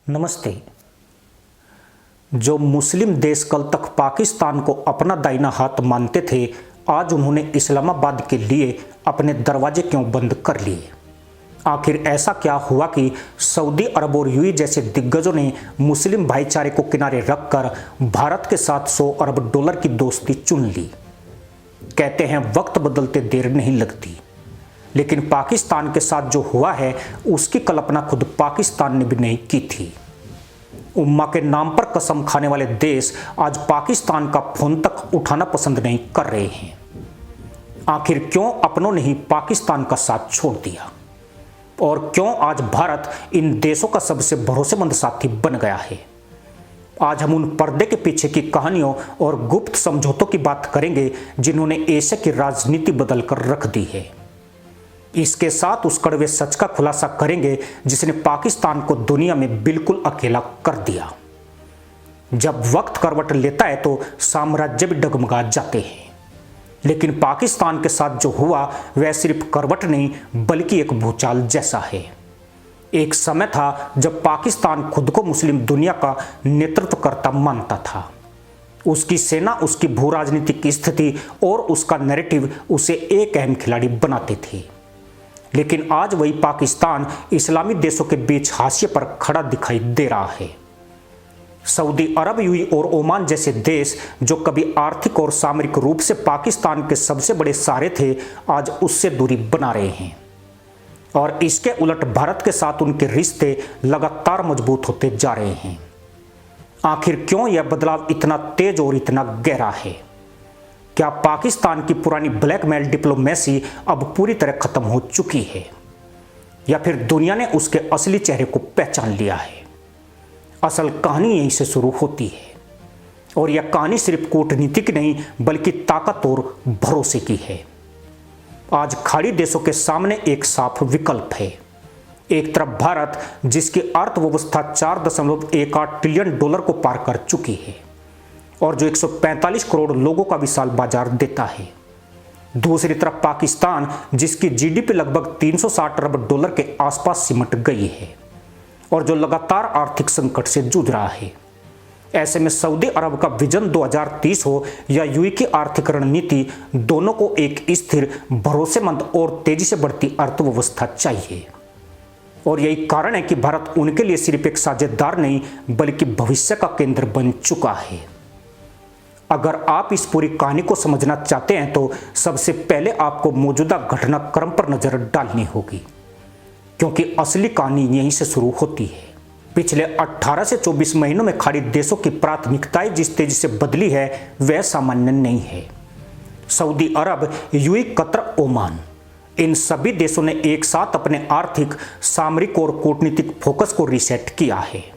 नमस्ते। जो मुस्लिम देश कल तक पाकिस्तान को अपना दाहिना हाथ मानते थे, आज उन्होंने इस्लामाबाद के लिए अपने दरवाजे क्यों बंद कर लिए? आखिर ऐसा क्या हुआ कि सऊदी अरब और यूएई जैसे दिग्गजों ने मुस्लिम भाईचारे को किनारे रखकर भारत के साथ $100 अरब की दोस्ती चुन ली? कहते हैं वक्त बदलते देर नहीं लगती, लेकिन पाकिस्तान के साथ जो हुआ है उसकी कल्पना खुद पाकिस्तान ने भी नहीं की थी। उम्मा के नाम पर कसम खाने वाले देश आज पाकिस्तान का फोन तक उठाना पसंद नहीं कर रहे हैं। आखिर क्यों अपनों ने ही पाकिस्तान का साथ छोड़ दिया और क्यों आज भारत इन देशों का सबसे भरोसेमंद साथी बन गया है? आज हम उन पर्दे के पीछे की कहानियों और गुप्त समझौतों की बात करेंगे जिन्होंने एशिया की राजनीति बदल कर रख दी है। इसके साथ उस कड़वे सच का खुलासा करेंगे जिसने पाकिस्तान को दुनिया में बिल्कुल अकेला कर दिया। जब वक्त करवट लेता है तो साम्राज्य भी डगमगा जाते हैं, लेकिन पाकिस्तान के साथ जो हुआ वह सिर्फ करवट नहीं बल्कि एक भूचाल जैसा है। एक समय था जब पाकिस्तान खुद को मुस्लिम दुनिया का नेतृत्व करता मानता था। उसकी सेना, उसकी भू राजनीतिक स्थिति और उसका नैरेटिव उसे एक अहम खिलाड़ी बनाते थे। लेकिन आज वही पाकिस्तान इस्लामी देशों के बीच हाशिए पर खड़ा दिखाई दे रहा है। सऊदी अरब, यूएई और ओमान जैसे देश जो कभी आर्थिक और सामरिक रूप से पाकिस्तान के सबसे बड़े सहारे थे, आज उससे दूरी बना रहे हैं और इसके उलट भारत के साथ उनके रिश्ते लगातार मजबूत होते जा रहे हैं। आखिर क्यों यह बदलाव इतना तेज और इतना गहरा है? क्या पाकिस्तान की पुरानी ब्लैकमेल डिप्लोमेसी अब पूरी तरह खत्म हो चुकी है या फिर दुनिया ने उसके असली चेहरे को पहचान लिया है? असल कहानी यहीं से शुरू होती है और यह कहानी सिर्फ कूटनीतिक नहीं बल्कि ताकत और भरोसे की है। आज खाड़ी देशों के सामने एक साफ विकल्प है। एक तरफ भारत जिसकी अर्थव्यवस्था $4.18 ट्रिलियन को पार कर चुकी है और जो 145 करोड़ लोगों का विशाल बाजार देता है। दूसरी तरफ पाकिस्तान जिसकी जीडीपी लगभग $360 अरब के आसपास सिमट गई है और जो लगातार आर्थिक संकट से जूझ रहा है। ऐसे में सऊदी अरब का विजन 2030 हो या यूएई की आर्थिक रणनीति, दोनों को एक स्थिर, भरोसेमंद और तेजी से बढ़ती अर्थव्यवस्था चाहिए। और यही कारण है कि भारत उनके लिए सिर्फ एक साझेदार नहीं बल्कि भविष्य का केंद्र बन चुका है। अगर आप इस पूरी कहानी को समझना चाहते हैं तो सबसे पहले आपको मौजूदा घटनाक्रम पर नजर डालनी होगी, क्योंकि असली कहानी यहीं से शुरू होती है। पिछले 18 से 24 महीनों में खाड़ी देशों की प्राथमिकताएं जिस तेजी से बदली है वह सामान्य नहीं है। सऊदी अरब, यूएई, कतर, ओमान, इन सभी देशों ने एक साथ अपने आर्थिक, सामरिक और कूटनीतिक फोकस को रीसेट किया है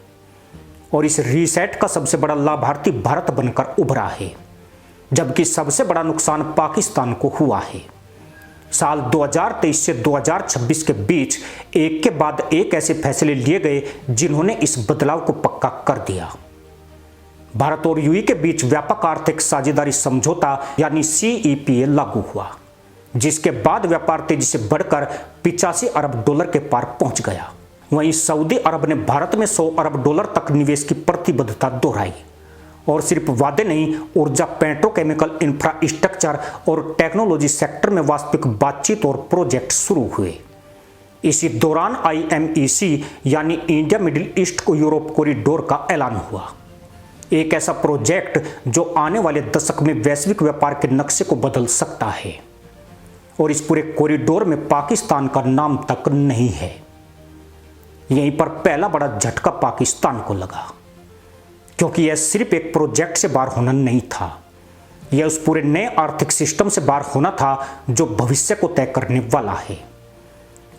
और इस रीसेट का सबसे बड़ा लाभार्थी भारत बनकर उभरा है, जबकि सबसे बड़ा नुकसान पाकिस्तान को हुआ है। साल 2023 से 2026 के बीच एक के बाद एक ऐसे फैसले लिए गए जिन्होंने इस बदलाव को पक्का कर दिया। भारत और यूएई के बीच व्यापक आर्थिक साझेदारी समझौता यानी CEPA लागू हुआ, जिसके बाद व्यापार तेजी से बढ़कर $85 अरब के पार पहुंच गया। वहीं सऊदी अरब ने भारत में $100 अरब तक निवेश की प्रतिबद्धता दोहराई और सिर्फ वादे नहीं, ऊर्जा, पेट्रोकेमिकल, इंफ्रास्ट्रक्चर और टेक्नोलॉजी सेक्टर में वास्तविक बातचीत और प्रोजेक्ट शुरू हुए। इसी दौरान IMEC यानी इंडिया मिडिल ईस्ट को यूरोप कॉरिडोर का ऐलान हुआ, एक ऐसा प्रोजेक्ट जो आने वाले दशक में वैश्विक व्यापार के नक्शे को बदल सकता है। और इस पूरे कॉरिडोर में पाकिस्तान का नाम तक नहीं है। यहीं पर पहला बड़ा झटका पाकिस्तान को लगा, क्योंकि यह सिर्फ एक प्रोजेक्ट से बाहर होना नहीं था, यह उस पूरे नए आर्थिक सिस्टम से बाहर होना था जो भविष्य को तय करने वाला है।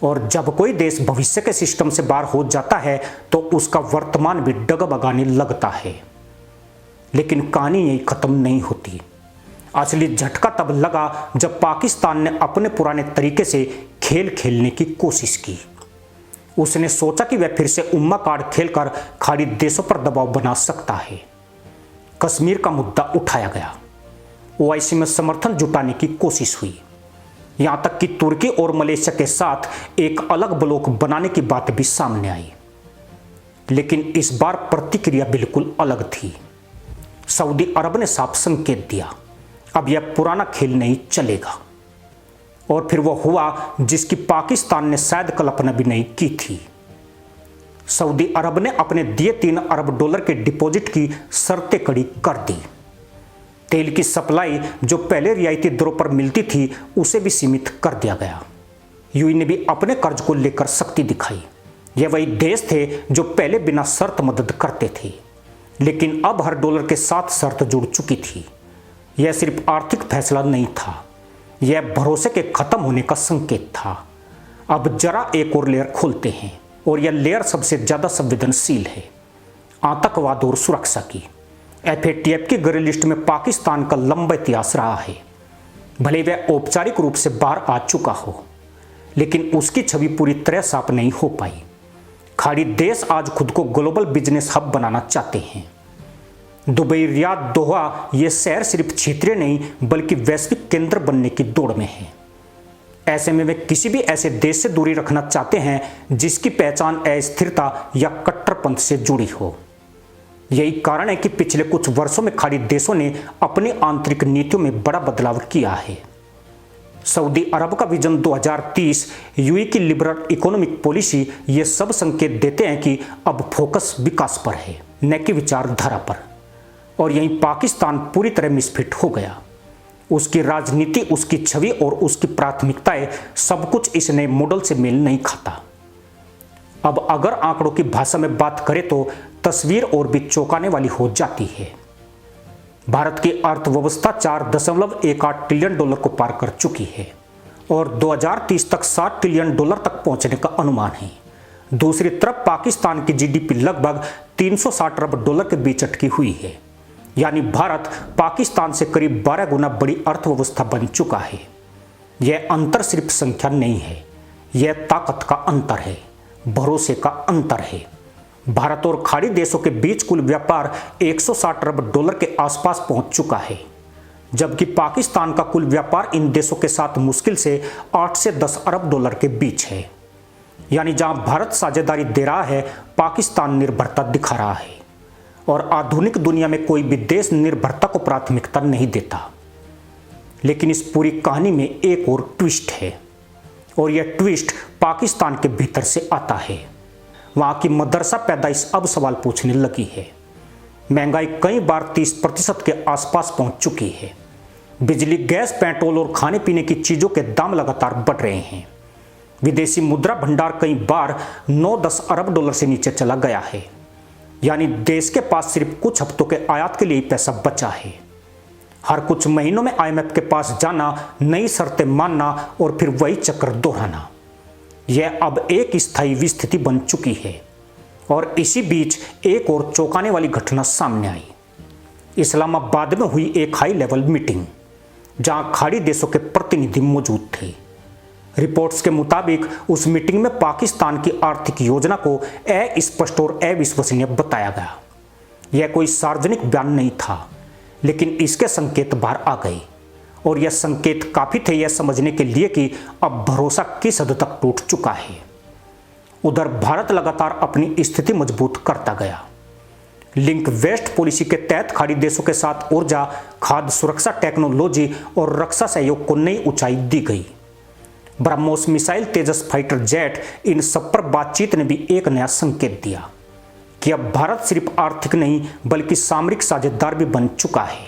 और जब कोई देश भविष्य के सिस्टम से बाहर हो जाता है तो उसका वर्तमान भी डगमगाने लगता है। लेकिन कहानी यही खत्म नहीं होती। असली झटका तब लगा जब पाकिस्तान ने अपने पुराने तरीके से खेल खेलने की कोशिश की। उसने सोचा कि वह फिर से उम्मा कार्ड खेलकर खाड़ी देशों पर दबाव बना सकता है। कश्मीर का मुद्दा उठाया गया, OIC में समर्थन जुटाने की कोशिश हुई, यहां तक कि तुर्की और मलेशिया के साथ एक अलग ब्लॉक बनाने की बात भी सामने आई। लेकिन इस बार प्रतिक्रिया बिल्कुल अलग थी। सऊदी अरब ने साफ संकेत दिया, अब यह पुराना खेल नहीं चलेगा। और फिर वह हुआ जिसकी पाकिस्तान ने शायद कल्पना भी नहीं की थी। सऊदी अरब ने अपने दिए $3 अरब के डिपॉजिट की शर्तें कड़ी कर दी। तेल की सप्लाई जो पहले रियायती दरों पर मिलती थी उसे भी सीमित कर दिया गया। यूएई ने भी अपने कर्ज को लेकर सख्ती दिखाई। यह वही देश थे जो पहले बिना शर्त मदद करते थे, लेकिन अब हर डॉलर के साथ शर्त जुड़ चुकी थी। यह सिर्फ आर्थिक फैसला नहीं था, यह भरोसे के खत्म होने का संकेत था। अब जरा एक और लेयर खोलते हैं, और यह लेयर सबसे ज्यादा संवेदनशील है, आतंकवाद और सुरक्षा की। FATF की ग्रे लिस्ट में पाकिस्तान का लंबा इतिहास रहा है। भले वह औपचारिक रूप से बाहर आ चुका हो, लेकिन उसकी छवि पूरी तरह साफ नहीं हो पाई। खाड़ी देश आज खुद को ग्लोबल बिजनेस हब बनाना चाहते हैं। दुबई, रियाद, दोहा ये शहर सिर्फ क्षेत्रीय नहीं बल्कि वैश्विक केंद्र बनने की दौड़ में है। ऐसे में वे किसी भी ऐसे देश से दूरी रखना चाहते हैं जिसकी पहचान अस्थिरता या कट्टरपंथ से जुड़ी हो। यही कारण है कि पिछले कुछ वर्षों में खाड़ी देशों ने अपनी आंतरिक नीतियों में बड़ा बदलाव किया है। सऊदी अरब का विजन 2030, यूएई की लिबरल इकोनॉमिक पॉलिसी ये सब संकेत देते हैं कि अब फोकस विकास पर है, न कि विचारधारा पर। और यहीं पाकिस्तान पूरी तरह मिसफिट हो गया। उसकी राजनीति, उसकी छवि और उसकी प्राथमिकताएं सब कुछ इस नए मॉडल से मेल नहीं खाता। अब अगर आंकड़ों की भाषा में बात करें तो तस्वीर और भी चौंकाने वाली हो जाती है। भारत की अर्थव्यवस्था $4.18 ट्रिलियन को पार कर चुकी है और 2030 तक $60 ट्रिलियन तक पहुंचने का अनुमान है। दूसरी तरफ पाकिस्तान की जीडीपी लगभग $360 अरब के बीच अटकी हुई है, यानी भारत पाकिस्तान से करीब 12 गुना बड़ी अर्थव्यवस्था बन चुका है। यह अंतर सिर्फ संख्या नहीं है, यह ताकत का अंतर है, भरोसे का अंतर है। भारत और खाड़ी देशों के बीच कुल व्यापार $160 अरब के आसपास पहुंच चुका है, जबकि पाकिस्तान का कुल व्यापार इन देशों के साथ मुश्किल से 8 से 10 अरब के बीच है। यानी जहां भारत साझेदारी दे रहा है, पाकिस्तान निर्भरता दिखा रहा है। और आधुनिक दुनिया में कोई भी देश निर्भरता को प्राथमिकता नहीं देता। लेकिन इस पूरी कहानी में एक और ट्विस्ट है, और यह ट्विस्ट पाकिस्तान के भीतर से आता है। वहां की मदरसा पैदाइश अब सवाल पूछने लगी है। महंगाई कई बार 30% के आसपास पहुंच चुकी है। बिजली, गैस, पेट्रोल और खाने पीने की चीजों के दाम लगातार बढ़ रहे हैं। विदेशी मुद्रा भंडार कई बार 9-10 अरब से नीचे चला गया है। यानी देश के पास सिर्फ कुछ हफ्तों के आयात के लिए पैसा बचा है। हर कुछ महीनों में IMF के पास जाना, नई शर्तें मानना और फिर वही चक्र दोहराना, यह अब एक स्थायी स्थिति बन चुकी है। और इसी बीच एक और चौंकाने वाली घटना सामने आई। इस्लामाबाद में हुई एक हाई लेवल मीटिंग, जहां खाड़ी देशों के प्रतिनिधि मौजूद थे। रिपोर्ट्स के मुताबिक उस मीटिंग में पाकिस्तान की आर्थिक योजना को अस्पष्ट और अविश्वसनीय बताया गया। यह कोई सार्वजनिक बयान नहीं था, लेकिन इसके संकेत बाहर आ गए, और यह संकेत काफी थे यह समझने के लिए कि अब भरोसा किस हद तक टूट चुका है। उधर भारत लगातार अपनी स्थिति मजबूत करता गया। लिंक वेस्ट पॉलिसी के तहत खाड़ी देशों के साथ ऊर्जा, खाद्य सुरक्षा, टेक्नोलॉजी और रक्षा सहयोग को नई ऊंचाई दी गई। ब्रह्मोस मिसाइल, तेजस फाइटर जेट, इन सब पर बातचीत ने भी एक नया संकेत दिया कि अब भारत सिर्फ आर्थिक नहीं बल्कि सामरिक साझेदार भी बन चुका है।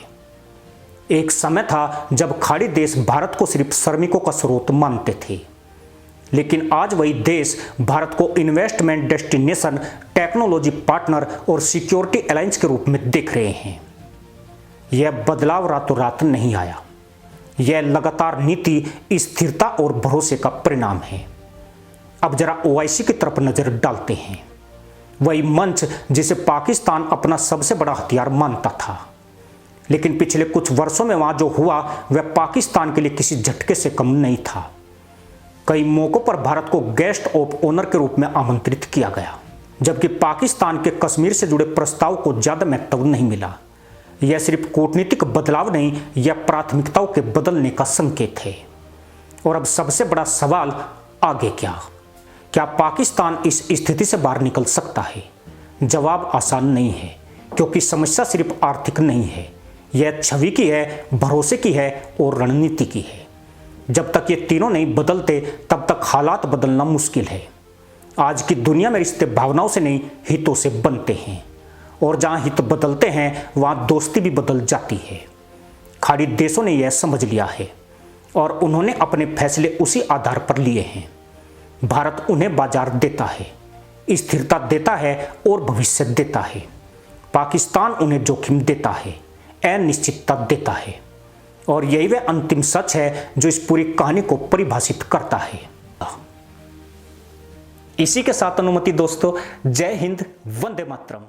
एक समय था जब खाड़ी देश भारत को सिर्फ श्रमिकों का स्रोत मानते थे, लेकिन आज वही देश भारत को इन्वेस्टमेंट डेस्टिनेशन, टेक्नोलॉजी पार्टनर और सिक्योरिटी अलायंस के रूप में देख रहे हैं। यह बदलाव रातों रात नहीं आया, यह लगातार नीति, स्थिरता और भरोसे का परिणाम है। अब जरा OIC की तरफ नजर डालते हैं, वही मंच जिसे पाकिस्तान अपना सबसे बड़ा हथियार मानता था। लेकिन पिछले कुछ वर्षों में वहां जो हुआ वह पाकिस्तान के लिए किसी झटके से कम नहीं था। कई मौकों पर भारत को गेस्ट ऑफ ऑनर के रूप में आमंत्रित किया गया, जबकि पाकिस्तान के कश्मीर से जुड़े प्रस्ताव को ज्यादा महत्व नहीं मिला। यह सिर्फ कूटनीतिक बदलाव नहीं, यह प्राथमिकताओं के बदलने का संकेत है। और अब सबसे बड़ा सवाल, आगे क्या? क्या पाकिस्तान इस स्थिति से बाहर निकल सकता है? जवाब आसान नहीं है, क्योंकि समस्या सिर्फ आर्थिक नहीं है, यह छवि की है, भरोसे की है और रणनीति की है। जब तक ये तीनों नहीं बदलते तब तक हालात बदलना मुश्किल है। आज की दुनिया में रिश्ते भावनाओं से नहीं, हितों से बनते हैं, और जहां हित बदलते हैं वहां दोस्ती भी बदल जाती है। खाड़ी देशों ने यह समझ लिया है और उन्होंने अपने फैसले उसी आधार पर लिए हैं। भारत उन्हें बाजार देता है, स्थिरता देता है और भविष्य देता है। पाकिस्तान उन्हें जोखिम देता है, अनिश्चितता देता है, और यही वह अंतिम सच है जो इस पूरी कहानी को परिभाषित करता है। इसी के साथ अनुमति दोस्तों, जय हिंद, वंदे मातरम।